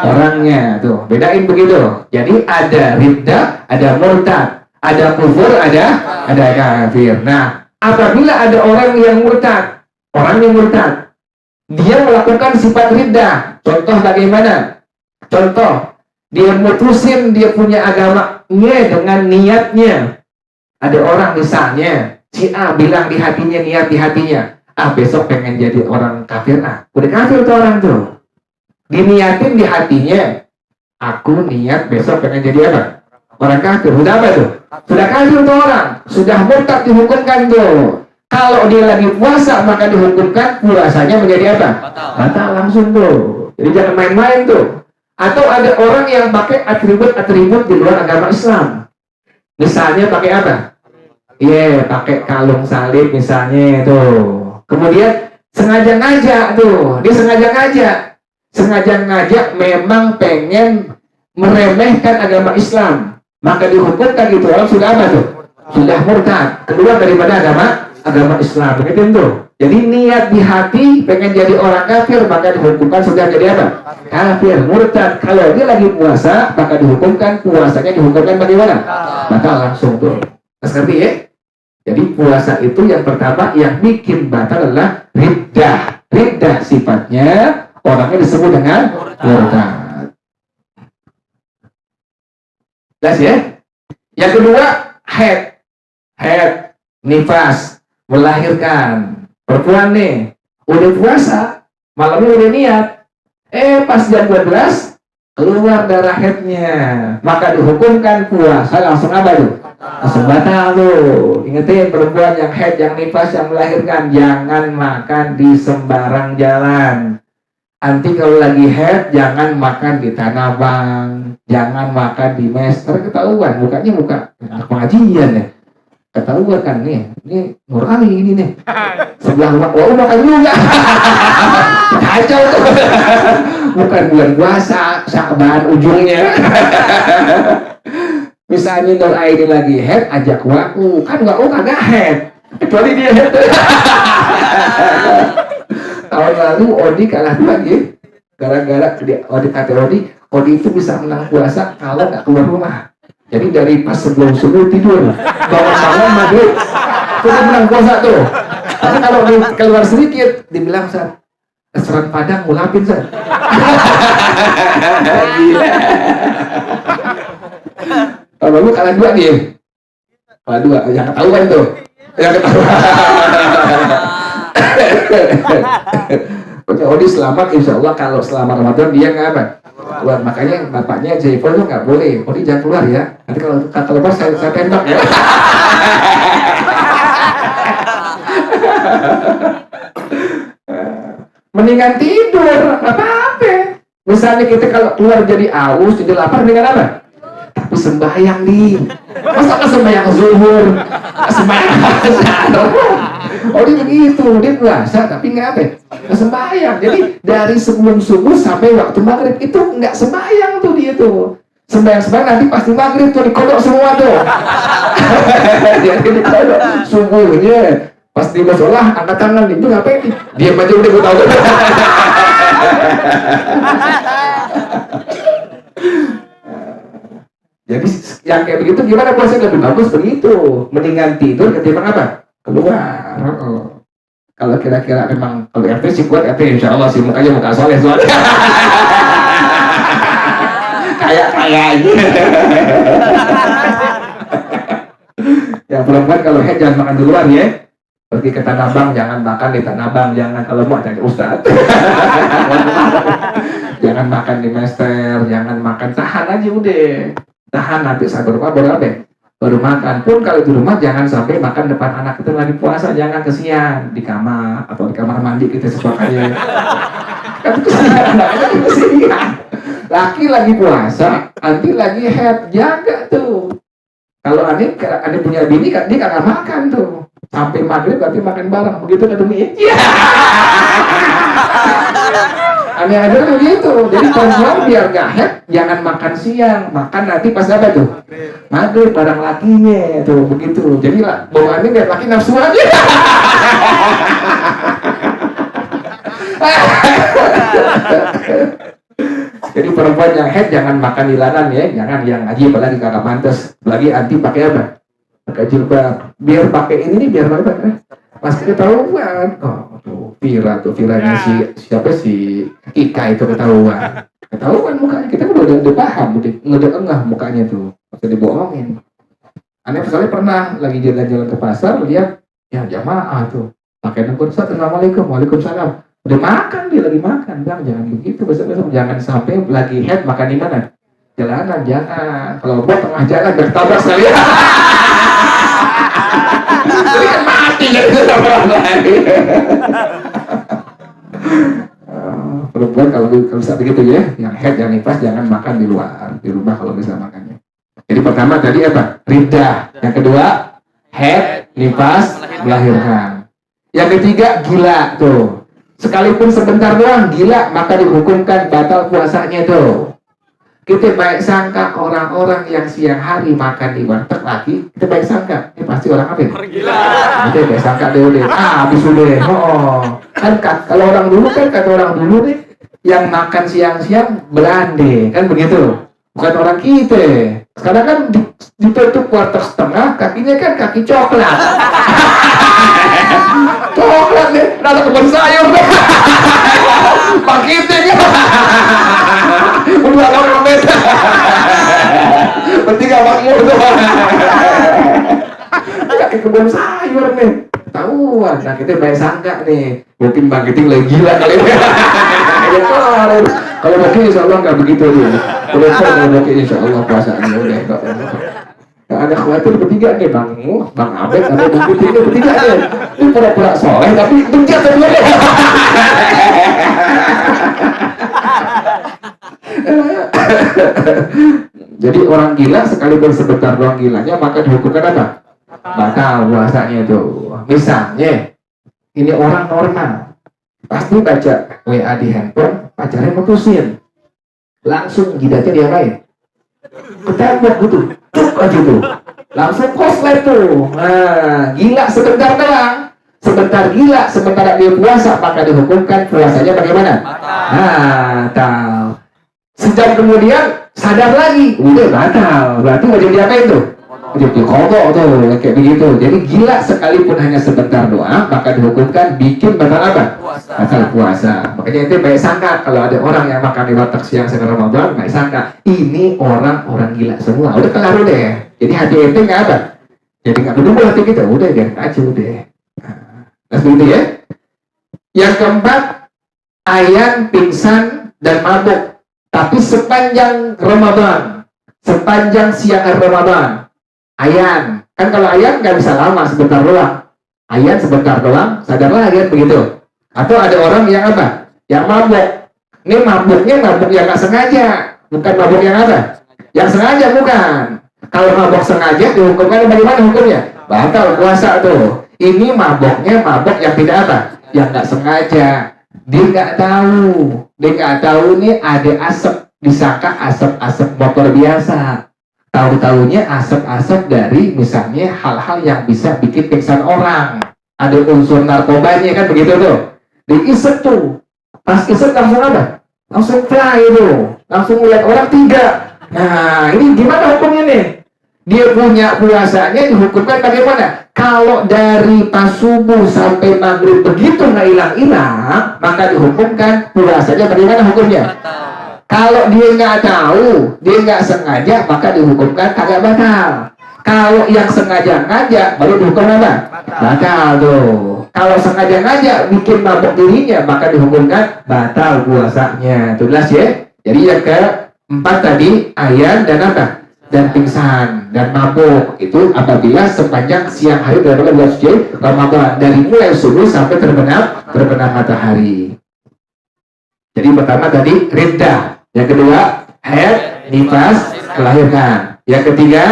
orangnya. Tuh, bedain begitu. Jadi ada riddah, ada murtad, ada kufur, ada kafir. Nah, apabila ada orang yang murtad, orang yang murtad, dia melakukan sifat riddah. Contoh bagaimana? Contoh, dia mutusin dia punya agamanya dengan niatnya. Ada orang misalnya, si A bilang di hatinya, niat di hatinya, besok pengen jadi orang kafir. Udah kafir tuh orang tuh. Diniatin di hatinya, aku niat besok pengen jadi apa? Orang kafir. Sudah apa tuh? Sudah kafir tuh orang. Sudah murtad, dihukumkan tuh. Kalau dia lagi puasa maka dihukumkan puasanya menjadi apa? Batal langsung tuh. Jadi jangan main-main tuh. Atau ada orang yang pakai atribut-atribut di luar agama Islam. Misalnya pakai apa? Iya, pakai kalung salib misalnya tuh. Kemudian sengaja ngajak tuh. Dia sengaja ngajak memang pengen meremehkan agama Islam. Maka dihukumkan gitu orang sudah apa tuh? Sudah murtad, keluar daripada agama Islam. Begitu tuh. Jadi niat di hati pengen jadi orang kafir maka dihukumkan sudah jadi apa? Kafir, murtad. Kalau dia lagi puasa maka dihukumkan puasanya dihukumkan bagaimana? Batal langsung tuh. Ngerti ya? Jadi puasa itu yang pertama yang bikin batal adalah riddah. Riddah sifatnya orangnya disebut dengan murtad. Jelas ya? Yang kedua, haid, nifas, melahirkan. Perempuan nih, udah puasa, malamnya udah niat. Pas jam 12, keluar darah haidnya. Maka dihukumkan puasa langsung apa tuh? Langsung batal tuh. Ingetin perempuan yang haid, yang nifas, yang melahirkan. Jangan makan di sembarang jalan. Nanti kalau lagi haid, jangan makan di Tanah Abang, jangan makan di mes. Karena ketahuan, mukanya muka anak pengajian ya. Ketahuan kan nih, ini Nurani ini nih. Sebelah rumah, wah makan juga. Kacau tuh. Bukan bulan puasa, Sya'ban ujungnya. Misalnya Nur Aini lagi haid, ajak waku. Kan kagak haid. Kecuali dia haid. Tahun lalu Odi kalah lagi gara-gara Odi kata Odi itu bisa menang puasa kalau nggak keluar rumah. Jadi dari pas sebelum subuh tidur bangun maghrib itu dia menang puasa tuh. Tapi kalau dia keluar sedikit dibilang San restoran Padang ngulapin San. Gila. Tahun lalu kalah 2 dia. Kalah 2 yang ketahuan tuh. Yang ketahuan. Pokoknya Odi selamat insya Allah. Kalau selama Ramadan dia nggak apa keluar. Makanya bapaknya Jaiful tuh nggak boleh Odi jangan keluar ya, nanti kalau kata lepas saya tembak ya. Mendingan tidur apa-apa. Misalnya kita kalau keluar jadi aus jadi lapar mendingan apa? Tapi sembahyang nih. Masa nggak sembahyang zuhur, sembahyang asar? Oh dia begitu, dia puasa tapi nggak apa? Nggak sembahyang. Jadi dari sebelum subuh sampai waktu maghrib itu nggak sembahyang tuh dia tuh. Sembahyang nanti pasti maghrib tuh dikodok semua tuh. Jadi dikodok subuhnya. Pas di musola angkat tangan itu ngapain? Diam aja udah gue tahu. Jadi yang kayak begitu gimana puasa lebih bagus begitu. Mendingan tidur ketimbang apa? Keluar. Kalau kira-kira memang kalau RT sih kuat RT insya Allah sih mukanya muka soleh soalnya. kayak aja. Yang perempuan kalau head jangan makan di luar ya. Pergi ke Tanah Abang jangan makan di Tanah Abang, jangan kalau mau jadi ustad. Jangan makan di Mester, jangan makan tahan aja udah. Tahan nanti saat rumah baru makan. Pun kalau di rumah jangan sampai makan depan anak kita lagi puasa, jangan kesian di kamar atau di kamar mandi kita sepakatnya. Kan kesian anaknya kesian. Laki lagi puasa, nanti lagi head, jaga tuh. Kalau Ane punya bini kan dia kagak makan tuh. Sampai maghrib tapi makan bareng, begitu kan demi ya. Aneh aja begitu. Jadi perempuan biar gak head, jangan makan siang, makan nanti pas apa tuh? Maghrib bareng lakinya tuh begitu. Jadi lah bawaannya biar laki nafsu aja. Jadi perempuan yang head jangan makan ilanan ya, jangan yang ngaji apalagi kakak mantes, lagi anti pakai apa? Pakai jilbab. Biar pakai ini nih biar apa? Pas ketahuan. Oh, tuh Viranya siapa si Ika itu ketahuan mukanya. Kita udah paham, udah engah mukanya tuh, masih dibohongin. Aneh misalnya pernah lagi jalan-jalan ke pasar lihat yang jamaah tuh pakai nembur Assalamualaikum, waalaikumsalam. Udah makan, dia lagi makan. Bang, jangan begitu, besok-besok jangan sampai lagi head makan di mana? Jalanan, jangan. Kalau buat tengah jalan bertabrak sekali. Jadi kan mati jadi sama orang lain. Perempuan kalau bisa begitu ya, yang head yang nifas jangan makan di luar, di rumah kalau bisa makannya. Jadi pertama tadi apa? Riddah. Yang kedua head, nifas, melahirkan. Yang ketiga gila tuh. Sekalipun sebentar doang gila maka dihukumkan batal puasanya tuh. Kita baik sangka orang-orang yang siang hari makan di warteg lagi, kita baik sangka, ini pasti orang apa ya? Gila. Kita baik sangka deh, habis udah. Kan kalau orang dulu kan kata orang dulu nih, yang makan siang-siang belande, kan begitu. Bukan orang kita. Sekarang kan ditutup warteg setengah, kakinya kan kaki coklat. Coklat nih, rada kebun sayur deh. Pakitnya kan. Udah orang beda. Bertiga makmur tuh. Kaki kebun sayur nih. Tahuan, nah kita baik sangka nih. Mungkin Bang Kiting lagi gila kali ini. Kalau mungkin insya Allah nggak begitu dia. Kalau mungkin insya Allah puasanya udah kok. Nah, ada khawatir bertiga nih Bang Abed, ada Bang Kiting bertiga nih. Ini pura-pura soleh tapi bejat sebenarnya. Jadi orang gila sekali bersebentar doang gilanya maka dihukumkan apa? Batal puasanya tuh. Misalnya ini orang normal pasti baca WA di handphone, pacarnya mutusin, langsung jidatnya diapain? Ketembak gitu, cuk aja tuh, langsung koslet tuh. Nah, gila sebentar doang. Sebentar gila, sebentar dia puasa maka dihukumkan puasanya bagaimana? Batal. Sejam kemudian sadar lagi, udah batal. Berarti wajib diapain tuh? Wajib dikodok tuh, kayak begitu. Jadi gila sekalipun hanya sebentar doang, maka dihukumkan bikin batal apa? Batal puasa. Makanya itu baik sangka kalau ada orang yang makan di warteg siang sekarang Ramadan, baik sangka ini orang gila semua. Udah kelar deh. Jadi hati ente nggak ada. Jadi nggak berubah hati kita. Udah biarin aja udah. Nah, seperti ya. Yang keempat, ayan, pingsan, dan mabuk. Tapi sepanjang Ramadan, sepanjang siang hari Ramadan, ayan. Kan kalau ayan nggak bisa lama, sebentar doang. Ayan sebentar doang, sadar lagi kan begitu. Atau ada orang yang apa? Yang mabuk. Ini mabuknya mabuk yang nggak sengaja, bukan mabuk yang apa? Yang sengaja bukan. Kalau mabuk sengaja dihukumkan bagaimana hukumnya? Batal puasa tuh. Ini maboknya mabok yang tidak apa? Yang nggak sengaja. Dia nggak tahu nih ada asap. Disangka asap-asap motor biasa. Tahu-tahunya asap-asap dari misalnya hal-hal yang bisa bikin pingsan orang. Ada unsur narkobanya kan begitu tuh. Diisep tuh. Pas isep langsung apa? Langsung fly tuh. Langsung lihat orang 3. Nah ini gimana hukumnya nih? Dia punya puasanya dihukumkan bagaimana? Kalau dari pas subuh sampai maghrib begitu nggak hilang-hilang, maka dihukumkan puasanya bagaimana hukumnya? Kalau dia nggak tahu, dia nggak sengaja, maka dihukumkan kagak batal. Kalau yang sengaja ngajak, baru dihukum apa? Batal tuh. Kalau sengaja ngajak, bikin mabuk dirinya, maka dihukumkan batal puasanya. Itu jelas ya? Jadi yang keempat tadi, ayan dan apa? Dan pingsan dan mabuk itu apabila sepanjang siang hari dalam bulan suci Ramadan dari mulai subuh sampai terbenam matahari. Jadi pertama tadi riddah, yang kedua haid, nifas, melahirkan, yang ketiga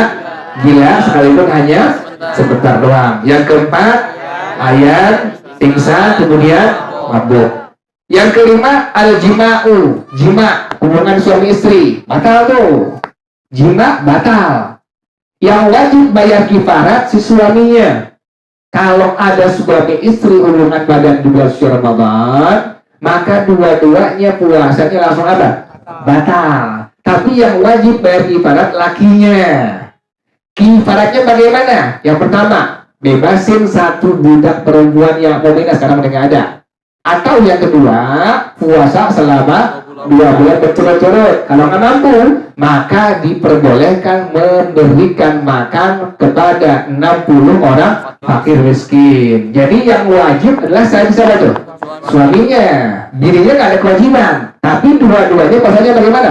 gila sekalipun hanya sebentar doang, yang keempat ayan, pingsan, kemudian mabuk. Yang kelima al-jima'u, jima, hubungan suami istri, batal tuh. Jima batal. Yang wajib bayar kifarat si suaminya. Kalau ada suami istri hubungan badan di bulan suci Ramadan, maka dua-duanya puasanya langsung apa? Batal. Tapi yang wajib bayar kifarat lakinya. Kifaratnya bagaimana? Yang pertama, bebasin satu budak perempuan yang mukminah sekarang udah nggak ada. Atau yang kedua, puasa selama 2 bulan berturut-turut. Kalau nggak mampu, maka diperbolehkan memberikan makan kepada 60 orang fakir miskin. Jadi yang wajib adalah saya bisa tuh Suaminya, dirinya nggak ada kewajiban, tapi dua-duanya puasanya bagaimana?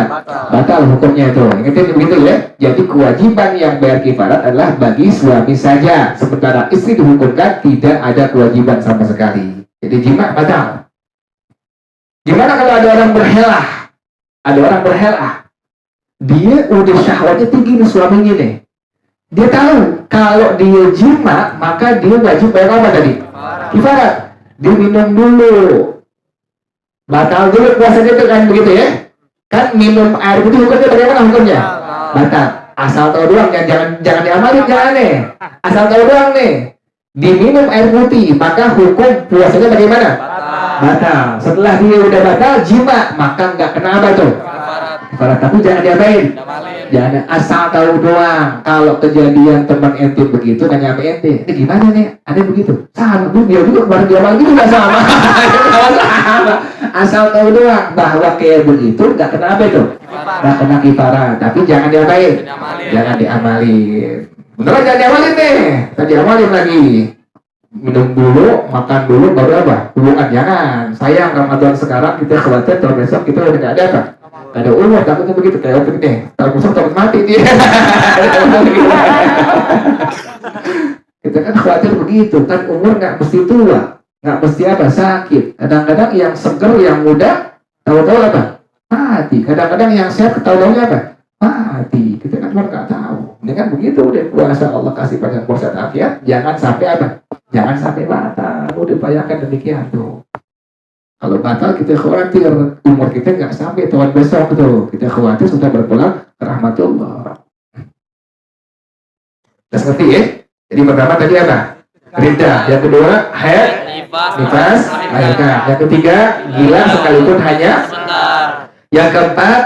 Batal hukumnya itu. Ingatin begitu ya. Jadi kewajiban yang bayar kifarat adalah bagi suami saja, sementara istri dihukumkan tidak ada kewajiban sama sekali. Jadi jima batal. Gimana kalau ada orang berhelah? Ada orang berhelah. Dia udah syahwatnya tinggi nih suaminya nih. Dia tahu kalau dia jima maka dia wajib bayar apa tadi? Kifarat. Dia minum dulu. Batal dulu puasanya itu kan begitu ya? Kan minum air putih hukumnya bagaimana hukumnya? Batal. Asal tahu doang, jangan diamalin, jangan nih. Asal tahu doang nih. Diminum air putih maka hukum puasanya bagaimana? Batal. Setelah dia udah batal jima maka nggak kena apa tuh? Kifarat. Tapi jangan diapain? Jangan asal tahu doang. Kalau kejadian teman ente begitu tanya sama ente, ini gimana nih? Ada begitu? Sama, dia juga kemarin dia malam itu nggak sama. Asal tahu doang bahwa kayak begitu nggak kena apa itu? Nggak kena kifarat. Tapi jangan diapain? Jangan diamalin. Beneran jangan diamalin nih. Tadi diamalin lagi. Minum dulu, makan dulu, baru apa? Hubungan jangan. Sayang Ramadan sekarang kita khawatir tahun besok kita udah nggak ada apa? Nggak ada umur, takutnya begitu kayak opik nih. Tahun besok takut mati dia. Kita kan khawatir begitu kan, umur nggak mesti tua, nggak mesti apa sakit. Kadang-kadang yang seger, yang muda, tahu-tahu apa? Mati. Kadang-kadang yang sehat, tahu-tahunya apa? Mati. Kita kan nggak tahu. Ini kan begitu deh puasa Allah kasih pada puasa afiat, jangan sampai apa? Jangan sampai batal. Udah bayangkan demikian tuh. Kalau batal kita khawatir umur kita nggak sampai tahun besok tuh. Kita khawatir sudah berpulang ke rahmatullah. Terus ngerti ya? Jadi pertama tadi apa? Ridha. Yang kedua haid, nifas, melahirkan. Yang ketiga gila sekalipun hanya. Yang keempat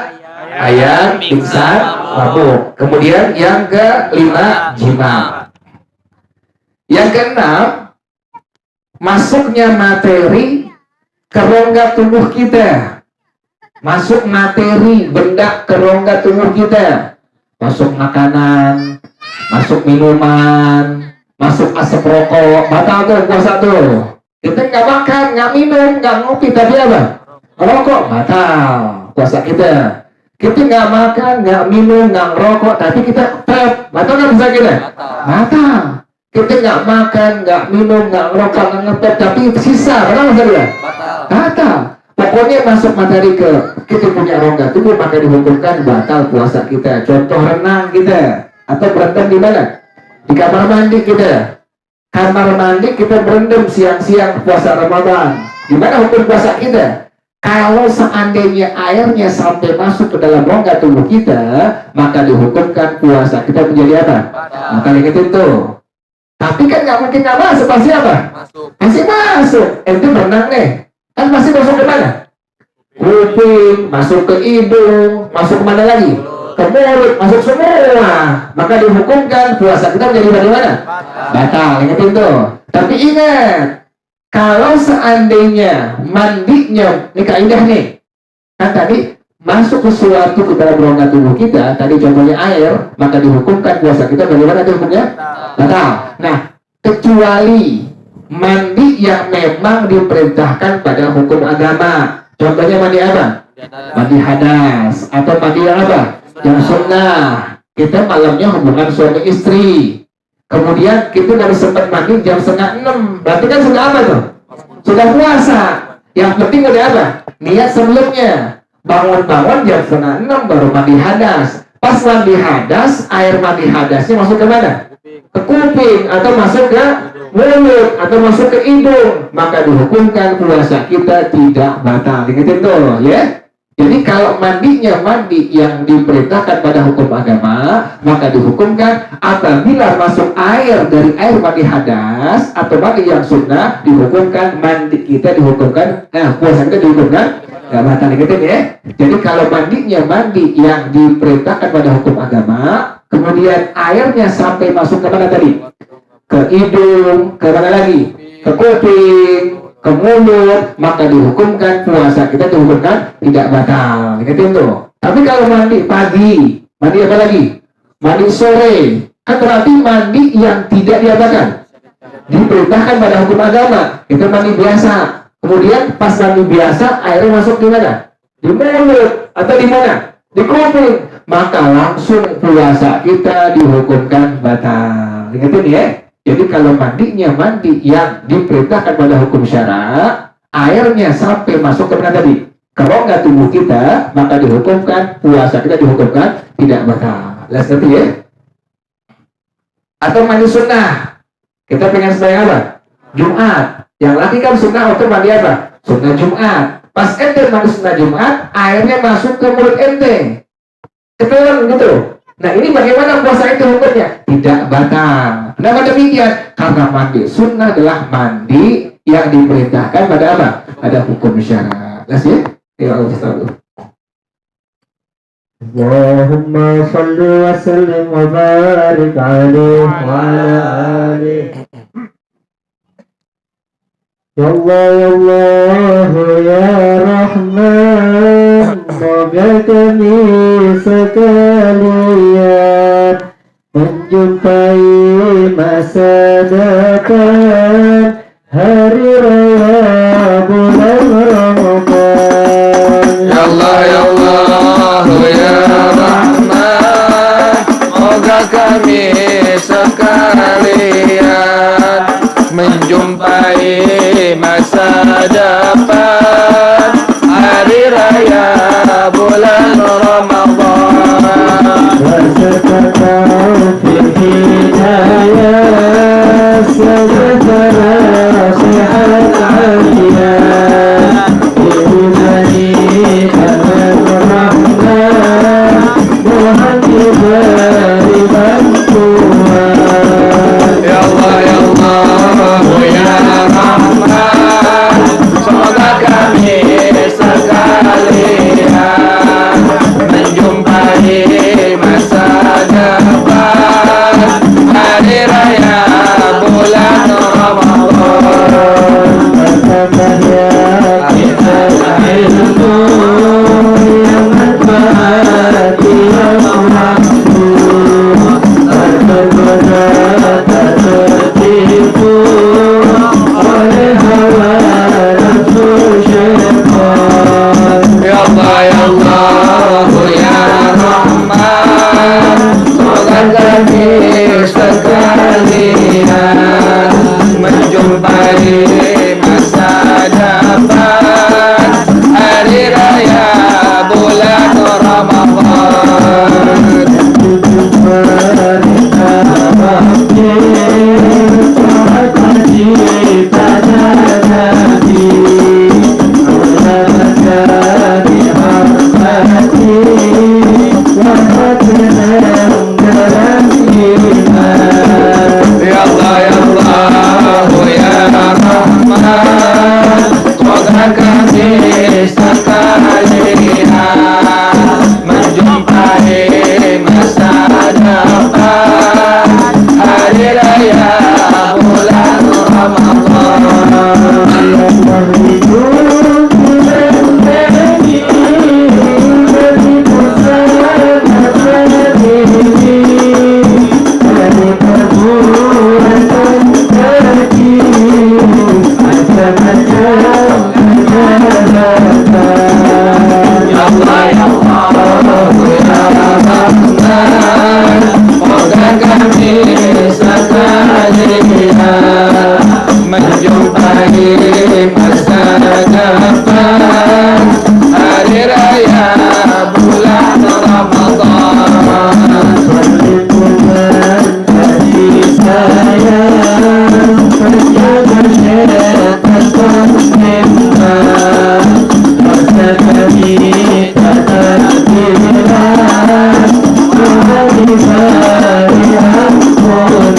ayam, pingsan, mabuk. Kemudian yang kelima jima. Yang keenam, masuknya materi ke rongga tubuh kita. Masuk materi, benda ke rongga tubuh kita. Masuk makanan, masuk minuman, masuk asap rokok. Batal tuh puasa tuh. Kita nggak makan, nggak minum, nggak ngopi, tapi apa? Rokok, batal puasa kita. Kita nggak makan, nggak minum, nggak ngerokok, tapi kita trap. Batal nggak bisa kita? Batal. Kita nggak makan, nggak minum, nggak ngerokok, nggak ngetep, tapi sisa, kenapa saja? Batal. Pokoknya masuk materi ke kita punya rongga tubuh maka dihukumkan batal puasa kita. Contoh renang kita atau berendam di mana? Di kamar mandi kita. Kamar mandi kita berendam siang-siang puasa Ramadan. Gimana hukum puasa kita? Kalau seandainya airnya sampai masuk ke dalam rongga tubuh kita, maka dihukumkan puasa kita menjadi apa? Maka ingetin tuh. Tapi kan nggak mungkin nggak masuk, pasti apa? Masih masuk. Itu berenang nih, kan masih masuk ke mana? Kuping, masuk ke hidung, masuk ke mana lagi? Ke mulut, masuk semua. Maka dihukumkan puasa kita menjadi bagaimana? Batal. Ingetin tuh. Tapi ingat, kalau seandainya mandinya, ini kaidah nih, kan tadi masuk sesuatu ke dalam rongga tubuh kita, tadi contohnya air, maka dihukumkan puasa kita bagaimana hukumnya? Batal. Nah, kecuali mandi yang memang diperintahkan pada hukum agama. Contohnya mandi apa? Mandi hadas. Atau mandi yang apa? Yang sunnah. Kita malamnya hubungan suami istri. Kemudian kita baru sempat mandi jam 5:30. Berarti kan sudah apa tuh? Sudah puasa. Yang penting ada apa? Niat sebelumnya. Bangun-bangun jam 5:30 baru mandi hadas. Pas mandi hadas, air mandi hadasnya masuk ke mana? Ke kuping atau masuk ke mulut atau masuk ke hidung, maka dihukumkan puasa kita tidak batal. Ingetin tuh ya. Jadi kalau mandinya mandi yang diperintahkan pada hukum agama, maka dihukumkan. Apabila masuk air dari air mandi hadas atau mandi yang sunnah, dihukumkan mandi kita dihukumkan, puasa kita dihukumkan nggak batal. Ingetin ya. Jadi kalau mandinya mandi yang diperintahkan pada hukum agama, kemudian airnya sampai masuk ke mana tadi? Ke hidung, ke mana lagi? Ke kuping, ke mulut, maka dihukumkan puasa kita dihukumkan tidak batal. Ingetin tuh. Tapi kalau mandi pagi, mandi apa lagi? Mandi sore, kan berarti mandi yang tidak diapakan? Diperintahkan pada hukum agama. Itu mandi biasa. Kemudian pas mandi biasa, airnya masuk di mana? Di mulut atau di mana? Di kuping. Maka langsung puasa kita dihukumkan batal. Ingat ini ya. Jadi kalau mandinya mandi yang diperintahkan pada hukum syara, airnya sampai masuk ke mana tadi? Ke rongga tubuh kita, maka dihukumkan puasa kita dihukumkan tidak batal. Lihat nanti ya. Atau mandi sunnah. Kita pengen sembahyang apa? Jumat. Yang laki kan sunnah untuk mandi apa? Sunnah Jumat. Pas ente mandi sunnah Jumat, airnya masuk ke mulut ente. Ketelan gitu. Nah ini bagaimana puasa itu hukumnya? Tidak batal. Kenapa demikian? Karena mandi sunnah adalah mandi yang diperintahkan pada apa? Pada hukum syara. Lihat ya. Ya Allah. Allahumma salli wa sallim wa barik alaihi wa ala alihi. Ya Allah ya Allah ya Rahman, moga kami sekalian menjumpai masa depan hari raya bulan Ramadan. Ya Allah ya Allah ya Rahman, moga kami sekalian menjumpai masa depan hari raya bulan Ramadan. Waserta taufik hidayah, sejahtera sehat afiat, diridai dengan rahmat, mohon diberi bantuan. Ya Allah ya Allah ya Rahman, semoga kami sekalian menjumpai masa depan hari raya bulan Ramadan. Bertambahnya kita ilmu yang manfaati yang mampu, tergoda tak tertipu oleh hawa nafsu syaitan. Ya Allah ya Allah ya Rahman, semoga kami sekalian menjumpai masa depan hari raya bulan Ramadan. Ya Allah ya Allah ya Rahman, semoga kami sekalian menjumpai masa depan hari raya bulan Ramadan. Ya Allah ya Allah ya Rahman, semoga kami sekalian menjumpai masa depan hari raya bulan Ramadan. Perlindungan kasih sayang, penjaga syaitan penghembat, masa kami tak terkira, Tuhan diberi ampun.